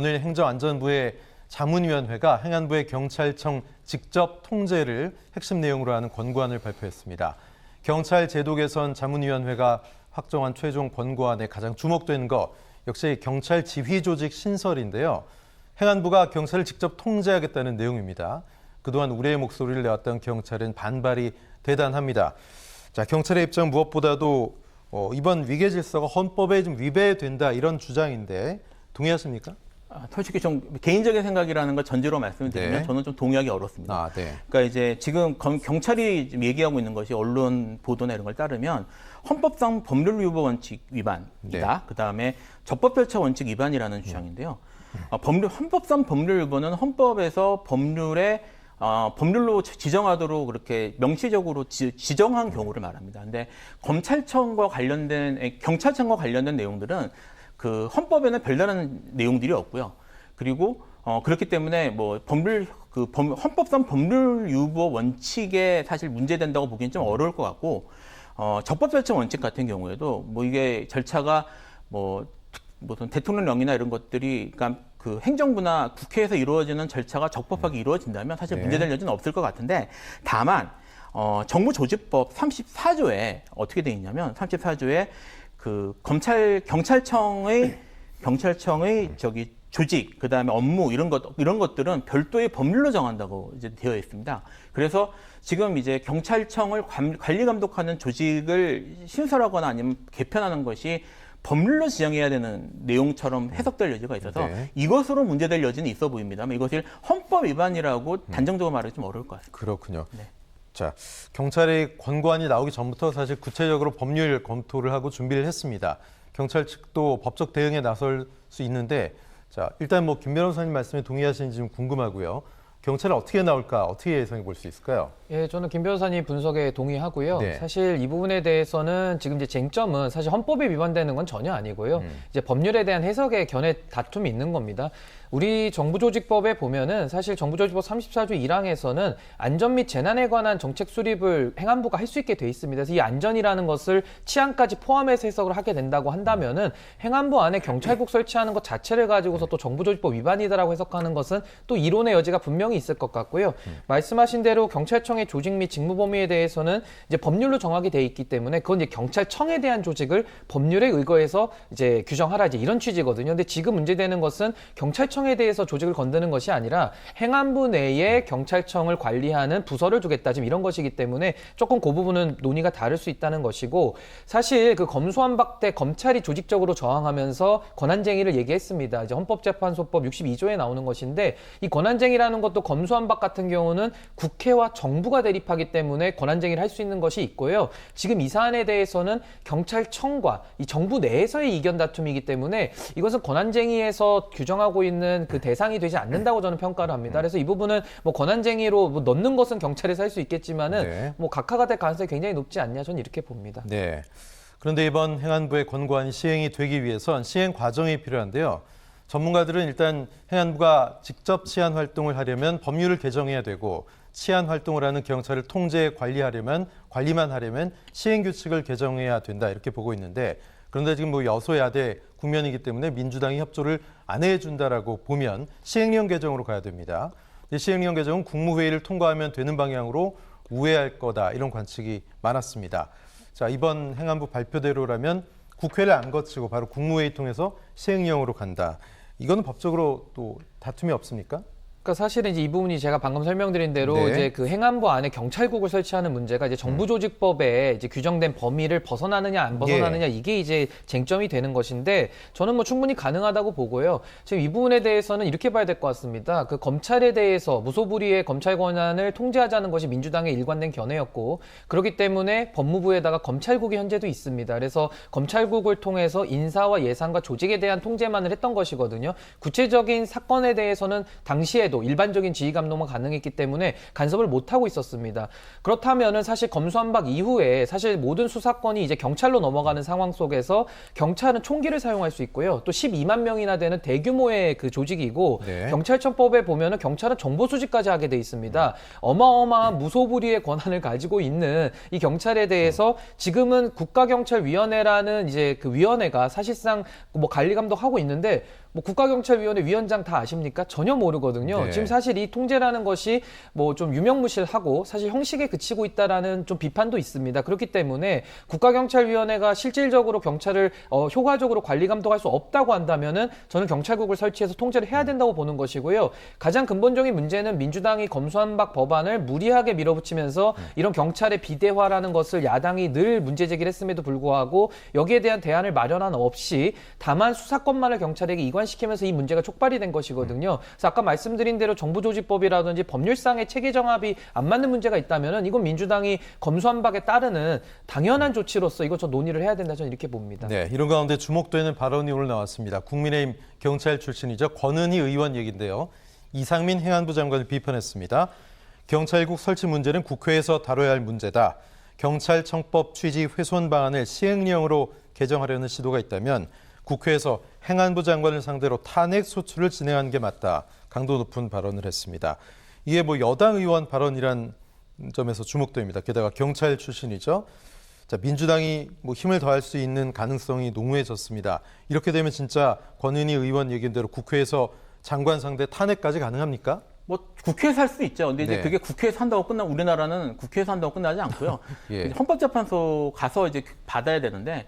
오늘 행정안전부의 자문위원회가 행안부의 경찰청 직접 통제를 핵심 내용으로 하는 권고안을 발표했습니다. 경찰 제도 개선 자문위원회가 확정한 최종 권고안에 가장 주목되는 것 역시 경찰 지휘 조직 신설인데요. 행안부가 경찰을 직접 통제하겠다는 내용입니다. 그동안 우려의 목소리를 내왔던 경찰은 반발이 대단합니다. 자, 경찰의 입장 무엇보다도 이번 위계 질서가 헌법에 좀 위배된다 이런 주장인데 동의하십니까? 솔직히 좀 개인적인 생각이라는 걸 전제로 말씀을 드리면 네. 저는 좀 동의하기 어렵습니다. 네. 그러니까 이제 지금 경찰이 지금 얘기하고 있는 것이 언론 보도나 이런 걸 따르면 헌법상 법률 위반 원칙 위반이다. 네. 그다음에 적법 절차 원칙 위반이라는 주장인데요. 헌법상 법률 위반은 헌법에서 법률로 지정하도록 그렇게 명시적으로 지정한 경우를 말합니다. 근데 경찰청과 관련된 내용들은 그 헌법에는 별다른 내용들이 없고요. 그리고 그렇기 때문에 뭐 헌법상 법률 유보 원칙에 사실 문제된다고 보기엔 좀 어려울 것 같고 적법 절차 원칙 같은 경우에도 뭐 이게 절차가 무슨 대통령령이나 이런 것들이 그러니까 그 행정부나 국회에서 이루어지는 절차가 적법하게 이루어진다면 사실 네. 문제될 여지는 없을 것 같은데 다만 정부조직법 34조에 어떻게 돼 있냐면 34조에 그 경찰청의 저기 조직, 그다음에 업무 이런 것들은 별도의 법률로 정한다고 이제 되어 있습니다. 그래서 지금 이제 경찰청을 관리 감독하는 조직을 신설하거나 아니면 개편하는 것이 법률로 지정해야 되는 내용처럼 해석될 여지가 있어서 네. 이것으로 문제될 여지는 있어 보입니다만 이것을 헌법 위반이라고 단정적으로 말하기 좀 어려울 것 같습니다. 그렇군요. 네. 자, 경찰의 권고안이 나오기 전부터 사실 구체적으로 법률 검토를 하고 준비를 했습니다. 경찰 측도 법적 대응에 나설 수 있는데, 자, 일단 김 변호사님 말씀에 동의하시는지 좀 궁금하고요. 경찰은 어떻게 나올까, 어떻게 예상해 볼 수 있을까요? 예, 저는 김 변호사님 분석에 동의하고요. 네. 사실 이 부분에 대해서는 지금 이제 쟁점은 사실 헌법에 위반되는 건 전혀 아니고요. 이제 법률에 대한 해석의 견해 다툼이 있는 겁니다. 우리 정부조직법에 보면은 사실 정부조직법 34조 1항에서는 안전 및 재난에 관한 정책 수립을 행안부가 할 수 있게 돼 있습니다. 그래서 이 안전이라는 것을 치안까지 포함해서 해석을 하게 된다고 한다면은 행안부 안에 경찰국 설치하는 것 자체를 가지고서 또 정부조직법 위반이다라고 해석하는 것은 또 이론의 여지가 분명히 있을 것 같고요. 말씀하신 대로 경찰청의 조직 및 직무 범위에 대해서는 이제 법률로 정하게 돼 있기 때문에 그건 이제 경찰청에 대한 조직을 법률에 의거해서 이제 규정하라 이제 이런 취지거든요. 근데 지금 문제되는 것은 경찰청에 대해서 조직을 건드는 것이 아니라 행안부 내에 경찰청을 관리하는 부서를 두겠다 지금 이런 것이기 때문에 조금 그 부분은 논의가 다를 수 있다는 것이고 사실 그 검수완박 때 검찰이 조직적으로 저항하면서 권한쟁의를 얘기했습니다. 이제 헌법재판소법 62조에 나오는 것인데 이 권한쟁의라는 것도 검수완박 같은 경우는 국회와 정부가 대립하기 때문에 권한쟁의를 할 수 있는 것이 있고요. 지금 이 사안에 대해서는 경찰청과 이 정부 내에서의 이견 다툼이기 때문에 이것은 권한쟁의에서 규정하고 있는 그 대상이 되지 않는다고 저는 평가를 합니다. 그래서 이 부분은 권한쟁의로 넣는 것은 경찰에서 할 수 있겠지만은 네. 각하가 될 가능성이 굉장히 높지 않냐 저는 이렇게 봅니다. 네. 그런데 이번 행안부의 권고안이 시행이 되기 위해선 시행 과정이 필요한데요. 전문가들은 일단 행안부가 직접 치안 활동을 하려면 법률을 개정해야 되고 치안 활동을 하는 경찰을 통제 관리만 하려면 시행 규칙을 개정해야 된다 이렇게 보고 있는데 그런데 지금 여소야대 국면이기 때문에 민주당이 협조를 안 해준다라고 보면 시행령 개정으로 가야 됩니다. 시행령 개정은 국무회의를 통과하면 되는 방향으로 우회할 거다 이런 관측이 많았습니다. 자, 이번 행안부 발표대로라면 국회를 안 거치고 바로 국무회의 통해서 시행령으로 간다. 이거는 법적으로 또 다툼이 없습니까? 그러니까 사실은 이제 이 부분이 제가 방금 설명드린 대로 네. 이제 그 행안부 안에 경찰국을 설치하는 문제가 이제 정부조직법에 이제 규정된 범위를 벗어나느냐 안 벗어나느냐 이게 이제 쟁점이 되는 것인데 저는 충분히 가능하다고 보고요. 지금 이 부분에 대해서는 이렇게 봐야 될 것 같습니다. 그 검찰에 대해서 무소불위의 검찰 권한을 통제하자는 것이 민주당의 일관된 견해였고 그렇기 때문에 법무부에다가 검찰국이 현재도 있습니다. 그래서 검찰국을 통해서 인사와 예산과 조직에 대한 통제만을 했던 것이거든요. 구체적인 사건에 대해서는 당시에 일반적인 지휘 감독만 가능했기 때문에 간섭을 못하고 있었습니다. 그렇다면은 사실 검수완박 이후에 사실 모든 수사권이 이제 경찰로 넘어가는 상황 속에서 경찰은 총기를 사용할 수 있고요. 또 12만 명이나 되는 대규모의 그 조직이고 네. 경찰청법에 보면은 경찰은 정보 수집까지 하게 돼 있습니다. 어마어마한 무소불위의 권한을 가지고 있는 이 경찰에 대해서 지금은 국가경찰위원회라는 이제 그 위원회가 사실상 관리 감독하고 있는데 뭐 국가경찰위원회 위원장 다 아십니까? 전혀 모르거든요. 네. 지금 사실 이 통제라는 것이 뭐 좀 유명무실하고 사실 형식에 그치고 있다라는 좀 비판도 있습니다. 그렇기 때문에 국가경찰위원회가 실질적으로 경찰을 효과적으로 관리 감독할 수 없다고 한다면은 저는 경찰국을 설치해서 통제를 해야 된다고 보는 것이고요. 가장 근본적인 문제는 민주당이 검수완박 법안을 무리하게 밀어붙이면서 이런 경찰의 비대화라는 것을 야당이 늘 문제 제기를 했음에도 불구하고 여기에 대한 대안을 마련한 없이 다만 수사권만을 경찰에게 이관시키면서 이 문제가 촉발이 된 것이거든요. 그래서 아까 말씀드린 대로 정부조직법이라든지 법률상의 체계 정합이 안 맞는 문제가 있다면은 이건 민주당이 검수완박에 따르는 당연한 조치로서 이거 저 논의를 해야 된다 저는 이렇게 봅니다. 네, 이런 가운데 주목되는 발언이 오늘 나왔습니다. 국민의힘 경찰 출신이죠. 권은희 의원 얘기인데요. 이상민 행안부 장관을 비판했습니다. 경찰국 설치 문제는 국회에서 다뤄야 할 문제다. 경찰청법 취지 훼손 방안을 시행령으로 개정하려는 시도가 있다면 국회에서 행안부 장관을 상대로 탄핵 소추를 진행하는 게 맞다. 강도 높은 발언을 했습니다. 이게 뭐 여당 의원 발언이란 점에서 주목됩니다. 게다가 경찰 출신이죠. 자, 민주당이 뭐 힘을 더할 수 있는 가능성이 농후해졌습니다. 이렇게 되면 진짜 권은희 의원 얘기한 대로 국회에서 장관 상대 탄핵까지 가능합니까? 뭐 국회에서 할 수 있죠. 근데 이제 네. 그게 국회에서 한다고 우리나라는 국회에서 한다고 끝나지 않고요. 예. 헌법재판소 가서 이제 받아야 되는데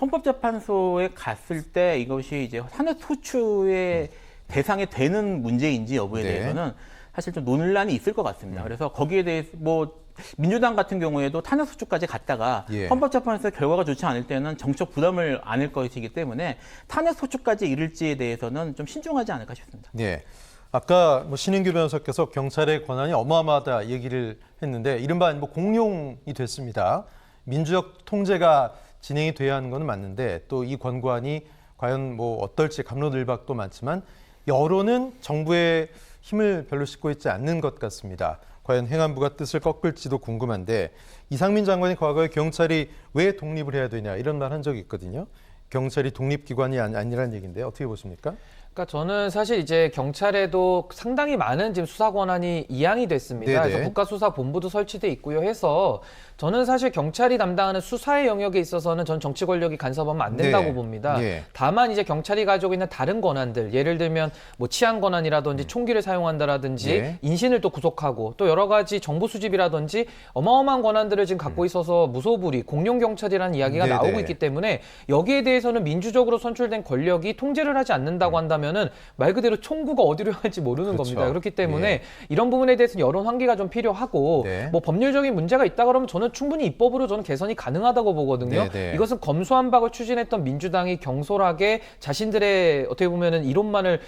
헌법재판소에 갔을 때 이것이 이제 탄핵 소추의 대상이 되는 문제인지 여부에 네. 대해서는 사실 좀 논란이 있을 것 같습니다. 그래서 거기에 대해서 뭐 민주당 같은 경우에도 탄핵 소추까지 갔다가 예. 헌법재판소의 결과가 좋지 않을 때는 정책 부담을 안을 것이기 때문에 탄핵 소추까지 이를지에 대해서는 좀 신중하지 않을까 싶습니다. 네. 아까 뭐 신인규 변호사께서 경찰의 권한이 어마어마하다 얘기를 했는데 이른바 뭐 공용이 됐습니다. 민주적 통제가 진행이 돼야 하는 건 맞는데 또 이 권고안이 과연 뭐 어떨지 갑론을박도 많지만 여론은 정부의 힘을 별로 싣고 있지 않는 것 같습니다. 과연 행안부가 뜻을 꺾을지도 궁금한데 이상민 장관이 과거에 경찰이 왜 독립을 해야 되냐 이런 말 한 적이 있거든요. 경찰이 독립기관이 아니라는 얘기인데 어떻게 보십니까? 그러니까 저는 사실 이제 경찰에도 상당히 많은 지금 수사 권한이 이양이 됐습니다. 네네. 그래서 국가수사본부도 설치돼 있고요. 해서 저는 사실 경찰이 담당하는 수사의 영역에 있어서는 전 정치 권력이 간섭하면 안 된다고 네. 봅니다. 예. 다만 이제 경찰이 가지고 있는 다른 권한들, 예를 들면 뭐 치안 권한이라든지 총기를 사용한다라든지 예. 인신을 또 구속하고 또 여러 가지 정보 수집이라든지 어마어마한 권한들을 지금 갖고 있어서 무소불위, 공룡 경찰이라는 이야기가 네네. 나오고 있기 때문에 여기에 대해서는 민주적으로 선출된 권력이 통제를 하지 않는다고 한다면은 말 그대로 총구가 어디로 향할지 모르는 그렇죠. 겁니다. 그렇기 때문에 예. 이런 부분에 대해서는 여론 환기가 좀 필요하고 네. 뭐 법률적인 문제가 있다 그러면 저는 충분히 입법으로 저는 개선이 가능하다고 보거든요. 네네. 이것은 검수완박을 추진했던 민주당이 경솔하게 자신들의 어떻게 보면은 이론만을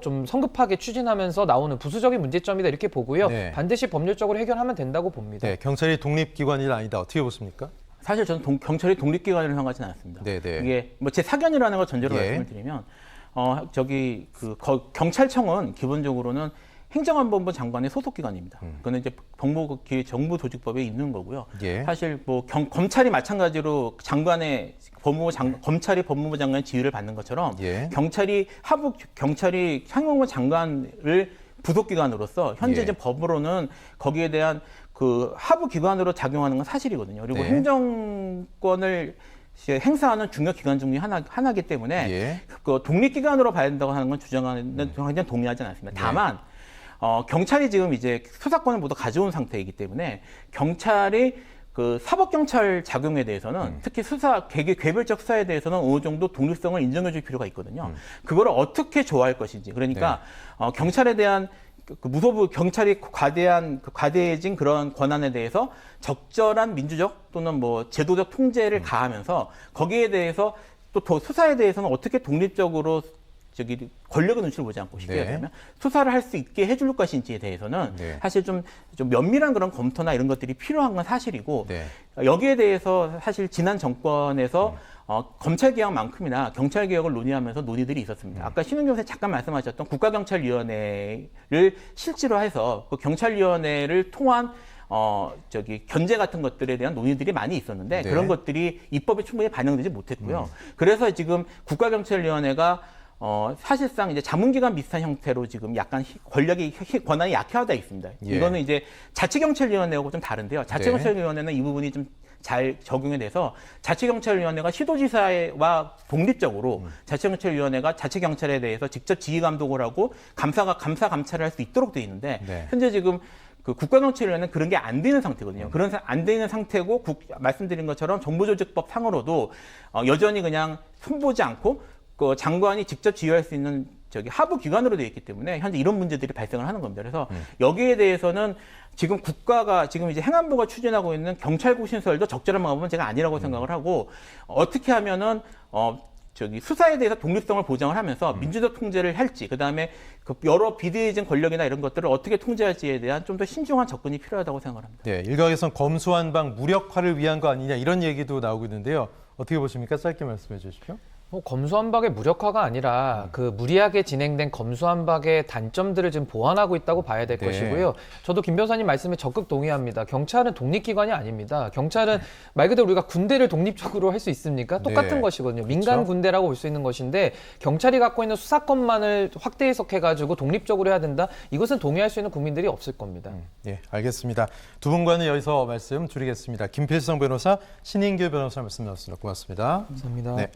좀 성급하게 추진하면서 나오는 부수적인 문제점이다 이렇게 보고요. 네. 반드시 법률적으로 해결하면 된다고 봅니다. 네, 경찰이 독립기관이 아니다. 어떻게 보십니까? 사실 저는 경찰이 독립기관이라고 생각하지는 않습니다. 네네. 이게 뭐 제 사견이라는 걸 전제로 예. 말씀을 드리면 경찰청은 기본적으로는 행정안전부 장관의 소속 기관입니다. 그거는 이제 정부조직법에 있는 거고요. 예. 사실 뭐 검찰이 마찬가지로 검찰이 법무부 장관의 지휘를 받는 것처럼 예. 경찰이 상임법무 장관을 부속기관으로서 현재 예. 이제 법으로는 거기에 대한 그 하부 기관으로 작용하는 건 사실이거든요. 그리고 네. 행정권을 행사하는 중요 기관 중에 하나이기 때문에 예. 그 독립기관으로 봐야 된다고 하는 건 주장하는 동의하지 않습니다. 다만 경찰이 지금 이제 수사권을 모두 가져온 상태이기 때문에 경찰이 그 사법경찰 작용에 대해서는 특히 개별적 수사에 대해서는 어느 정도 독립성을 인정해 줄 필요가 있거든요. 그거를 어떻게 조화할 것인지. 그러니까 경찰에 대한 경찰이 과대해진 그런 권한에 대해서 적절한 민주적 또는 뭐 제도적 통제를 가하면서 거기에 대해서 또 수사에 대해서는 어떻게 독립적으로 권력의 눈치를 보지 않고 쉽게 네. 얘기하면 수사를 할 수 있게 해줄 것인지에 대해서는 네. 사실 좀 면밀한 그런 검토나 이런 것들이 필요한 건 사실이고 네. 여기에 여기에 대해서 사실 지난 정권에서 검찰개혁만큼이나 경찰개혁을 논의하면서 논의들이 있었습니다. 아까 신은경 선생님 잠깐 말씀하셨던 국가경찰위원회를 실제로 해서 그 경찰위원회를 통한 견제 같은 것들에 대한 논의들이 많이 있었는데 네. 그런 것들이 입법에 충분히 반영되지 못했고요. 그래서 지금 국가경찰위원회가 사실상 이제 자문기관 비슷한 형태로 지금 약간 권한이 약화되어 있습니다. 예. 이거는 이제 자치경찰위원회하고 좀 다른데요. 자치경찰위원회는 이 부분이 좀 잘 적용이 돼서 자치경찰위원회가 시도지사와 독립적으로 자치경찰위원회가 자치경찰에 대해서 직접 지휘감독을 하고 감사 감찰을 할 수 있도록 돼 있는데 네. 현재 지금 그 국가경찰위원회는 그런 게 안 되는 상태거든요. 안 되는 상태고 말씀드린 것처럼 정부조직법 상으로도 여전히 그냥 손보지 않고 그 장관이 직접 지휘할 수 있는 하부 기관으로 되어 있기 때문에 현재 이런 문제들이 발생을 하는 겁니다. 그래서 여기에 대해서는 지금 국가가 지금 이제 행안부가 추진하고 있는 경찰국 신설도 적절한 방법은 제가 아니라고 생각을 하고 어떻게 하면은 수사에 대해서 독립성을 보장을 하면서 민주적 통제를 할지, 그다음에 그 여러 비대위적 권력이나 이런 것들을 어떻게 통제할지에 대한 좀 더 신중한 접근이 필요하다고 생각을 합니다. 네, 일각에선 검수완박 무력화를 위한 거 아니냐 이런 얘기도 나오고 있는데요. 어떻게 보십니까? 짧게 말씀해 주십시오. 검수완박의 무력화가 아니라 그 무리하게 진행된 검수완박의 단점들을 지금 보완하고 있다고 봐야 될 네. 것이고요. 저도 김 변호사님 말씀에 적극 동의합니다. 경찰은 독립기관이 아닙니다. 경찰은 말 그대로 우리가 군대를 독립적으로 할 수 있습니까? 똑같은 네. 것이거든요. 민간 그렇죠. 군대라고 볼 수 있는 것인데 경찰이 갖고 있는 수사권만을 확대 해석해가지고 독립적으로 해야 된다? 이것은 동의할 수 있는 국민들이 없을 겁니다. 예, 알겠습니다. 두 분과는 여기서 말씀 줄이겠습니다. 김필성 변호사, 신인규 변호사 말씀 나눴습니다. 고맙습니다. 감사합니다. 네.